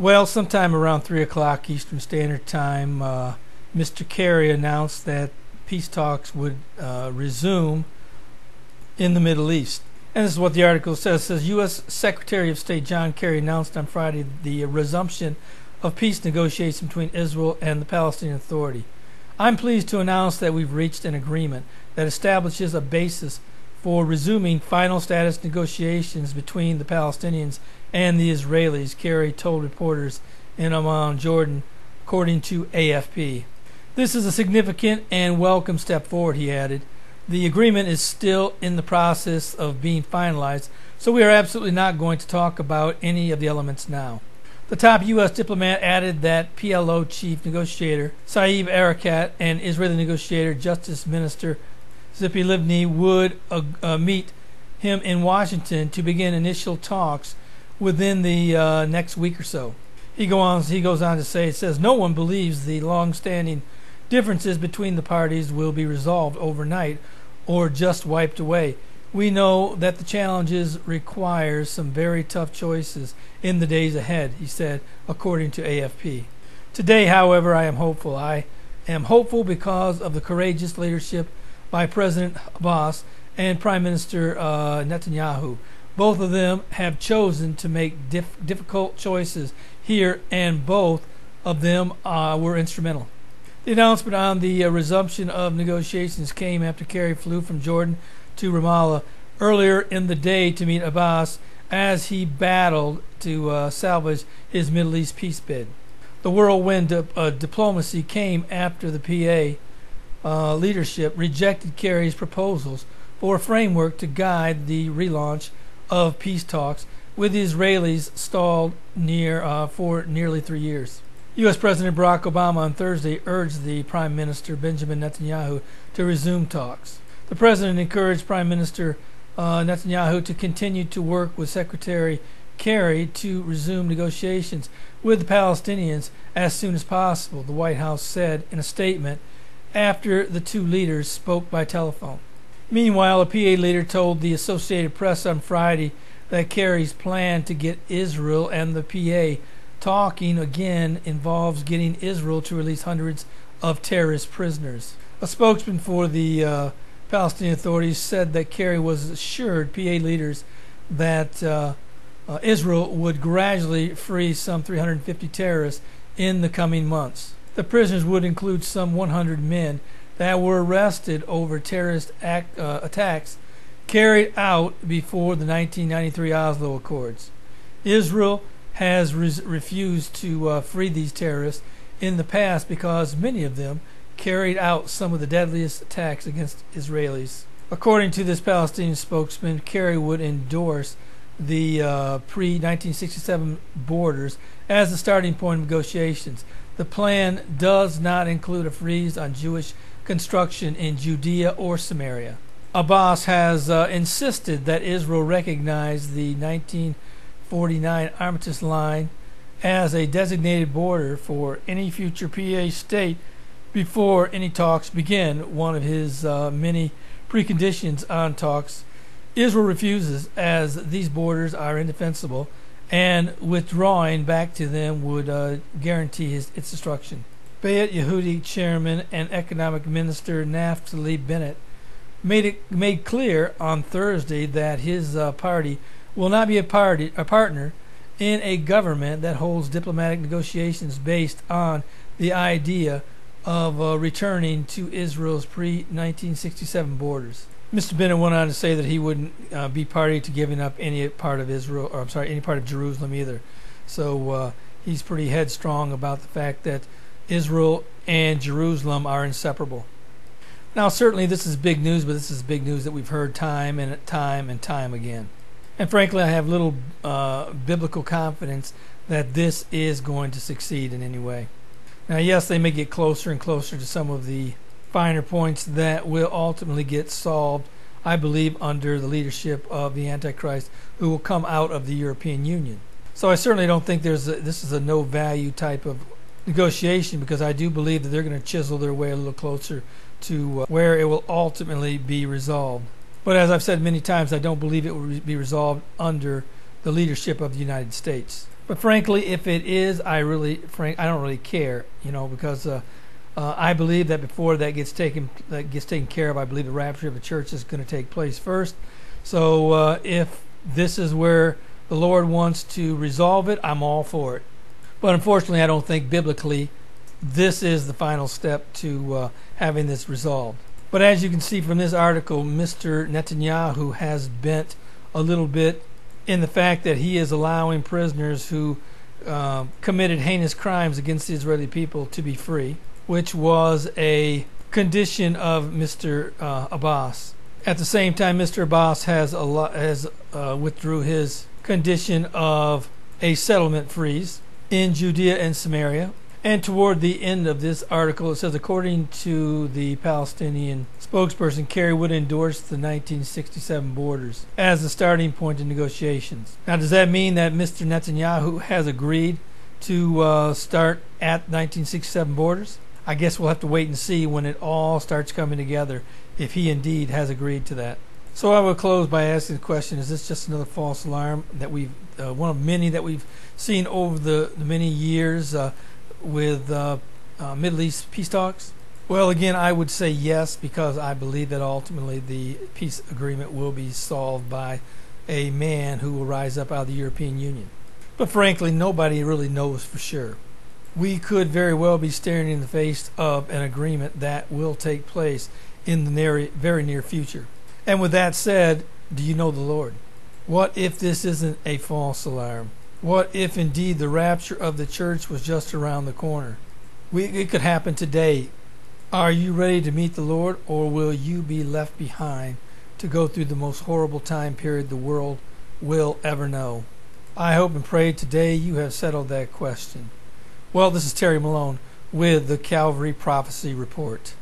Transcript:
Well, sometime around 3 o'clock Eastern Standard Time, Mr. Kerry announced that peace talks would resume in the Middle East. And this is what the article says. It says, U.S. Secretary of State John Kerry announced on Friday the resumption of peace negotiations between Israel and the Palestinian Authority. I'm pleased to announce that we've reached an agreement that establishes a basis for resuming final status negotiations between the Palestinians and the Israelis, Kerry told reporters in Amman, Jordan, according to AFP. This is a significant and welcome step forward, he added. The agreement is still in the process of being finalized, so we are absolutely not going to talk about any of the elements now. The top U.S. diplomat added that PLO chief negotiator Saeb Erekat and Israeli negotiator Justice Minister Tzipi Livni would meet him in Washington to begin initial talks within the next week or so. He goes on to say, it says, no one believes the long-standing differences between the parties will be resolved overnight or just wiped away. We know that the challenges require some very tough choices in the days ahead, he said, according to AFP. Today, however, I am hopeful. I am hopeful because of the courageous leadership by President Abbas and Prime Minister Netanyahu. Both of them have chosen to make difficult choices here, and both of them were instrumental. The announcement on the resumption of negotiations came after Kerry flew from Jordan to Ramallah earlier in the day to meet Abbas as he battled to salvage his Middle East peace bid. The whirlwind of diplomacy came after the PA leadership rejected Kerry's proposals for a framework to guide the relaunch of peace talks with the Israelis stalled for nearly 3 years. U.S. President Barack Obama on Thursday urged the Prime Minister Benjamin Netanyahu to resume talks. The President encouraged Prime Minister Netanyahu to continue to work with Secretary Kerry to resume negotiations with the Palestinians as soon as possible, the White House said in a statement after the two leaders spoke by telephone. Meanwhile, a PA leader told the Associated Press on Friday that Kerry's plan to get Israel and the PA talking again involves getting Israel to release hundreds of terrorist prisoners. A spokesman for the Palestinian Authority said that Kerry was assured PA leaders that Israel would gradually free some 350 terrorists in the coming months. The prisoners would include some 100 men that were arrested over terrorist attacks carried out before the 1993 Oslo Accords. Israel has refused to free these terrorists in the past because many of them carried out some of the deadliest attacks against Israelis. According to this Palestinian spokesman, Kerry would endorse the pre-1967 borders as the starting point of negotiations. The plan does not include a freeze on Jewish construction in Judea or Samaria. Abbas has insisted that Israel recognize the 1949 Armistice line as a designated border for any future PA state before any talks begin, one of his many preconditions on talks. Israel refuses, as these borders are indefensible, and withdrawing back to them would guarantee its destruction. Bayat Yehudi chairman and economic minister Naftali Bennett made clear on Thursday that his party will not be a partner in a government that holds diplomatic negotiations based on the idea of returning to Israel's pre-1967 borders. Mr. Bennett went on to say that he wouldn't be party to giving up any part of Israel, or any part of Jerusalem either. So he's pretty headstrong about the fact that Israel and Jerusalem are inseparable. Now, certainly this is big news, but this is big news that we've heard time and time again. And frankly, I have little biblical confidence that this is going to succeed in any way. Now, yes, they may get closer and closer to some of the finer points that will ultimately get solved, I believe, under the leadership of the Antichrist, who will come out of the European Union. So I certainly don't think this is a no-value type of negotiation, because I do believe that they're going to chisel their way a little closer to where it will ultimately be resolved. But as I've said many times, I don't believe it will be resolved under the leadership of the United States. But frankly, if it is, I don't really care, because I believe that before that gets taken care of, I believe the rapture of the church is going to take place first. So if this is where the Lord wants to resolve it, I'm all for it. But unfortunately, I don't think biblically this is the final step to having this resolved. But as you can see from this article, Mr. Netanyahu has bent a little bit in the fact that he is allowing prisoners who committed heinous crimes against the Israeli people to be free, which was a condition of Mr. Abbas. At the same time, Mr. Abbas has withdrew his condition of a settlement freeze in Judea and Samaria. And toward the end of this article, it says, according to the Palestinian spokesperson, Kerry would endorse the 1967 borders as the starting point in negotiations. Now, does that mean that Mr. Netanyahu has agreed to start at 1967 borders? I guess we'll have to wait and see when it all starts coming together, if he indeed has agreed to that. So I will close by asking the question, is this just another false alarm that one of many that we've seen over the many years with Middle East peace talks? Well, again, I would say yes, because I believe that ultimately the peace agreement will be solved by a man who will rise up out of the European Union. But frankly, nobody really knows for sure. We could very well be staring in the face of an agreement that will take place in the very near future. And with that said, do you know the Lord? What if this isn't a false alarm? What if indeed the rapture of the church was just around the corner? It could happen today. Are you ready to meet the Lord, or will you be left behind to go through the most horrible time period the world will ever know? I hope and pray today you have settled that question. Well, this is Terry Malone with the Calvary Prophecy Report.